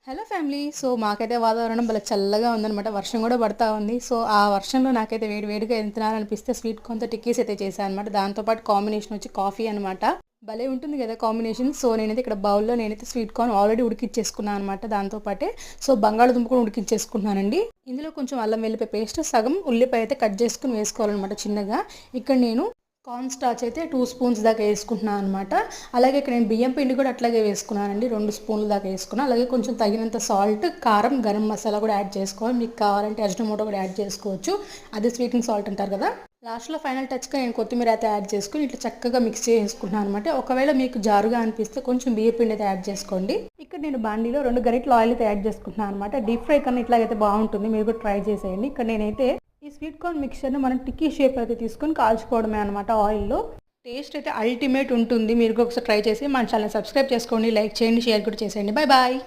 Hello family. So మాకైతే వాతావరణం భలే చల్లగా ఉందనమాట. వర్షం కూడా పడతా ఉంది. సో ఆ వర్షంలో నాకైతే వేడి వేడిగా ఏం తినాలనిపిస్తే స్వీట్ కార్న్‌తో టిక్కీస్ అయితే చేశాను అనమాట. దాంతోపాటు కాంబినేషన్ వచ్చి కాఫీ అనమాట. భలే ఉంటుంది కదా కాంబినేషన్. సో నేనైతే ఇక్కడ బౌల్‌లో స్వీట్ కార్న్ ఆల్రెడీ ఉడికిచ్చేసుకున్నాను అనమాట. దాంతో పాటే బంగాళదుంప కూడా ఉడికిచ్చేసుకుంటున్నానండి. ఇందులో కొంచెం అల్లం వెల్లిపాయ పేస్ట్, సగం ఉల్లిపాయ అయితే కట్ చేసుకొని వేసుకోవాలనమాట చిన్నగా. ఇక్కడ నేను కార్న్ స్టార్చ్ అయితే 2 స్పూన్స్ దాకా వేసుకుంటున్నాను అనమాట. అలాగే ఇక్కడ నేను బియ్యం పిండి కూడా అట్లాగే వేసుకున్నానండి. 2 స్పూన్ల దాకా వేసుకున్నాను. అలాగే కొంచెం తగినంత సాల్ట్, కారం, గరం మసాలా కూడా యాడ్ చేసుకోవాలి. మీకు కావాలంటే అజినోమోటో కూడా యాడ్ చేసుకోవచ్చు. అదే స్వీటింగ్ సాల్ట్ అంటారు కదా. లాస్ట్లో ఫైనల్ టచ్గా నేను కొత్తిమీర అయితే యాడ్ చేసుకుని ఇట్లా చక్కగా మిక్స్ చేసుకుంటున్నాను అనమాట. ఒకవేళ మీకు జారుగా అనిపిస్తే కొంచెం బియ్య పిండి అయితే యాడ్ చేసుకోండి. ఇక్కడ నేను బాండీలో 2 గరిటెలు ఆయిల్ అయితే యాడ్ చేసుకుంటున్నాను అనమాట. డీప్ ఫ్రై కన్నా ఇట్లాగైతే బాగుంటుంది. మీరు కూడా ట్రై చేసేయండి. ఇక్కడ నేనైతే ఈ స్వీట్ కార్న్ మిక్చర్ని మనం టిక్కీ షేప్ అయితే తీసుకొని కాల్చుకోవడమే అనమాట ఆయిల్లో. టేస్ట్ అయితే అల్టిమేట్ ఉంటుంది. మీరు కూడా ఒకసారి ట్రై చేసి మన ఛానల్ సబ్స్క్రైబ్ చేసుకోండి, లైక్ చేయండి, షేర్ కూడా చేసేయండి. Bye bye.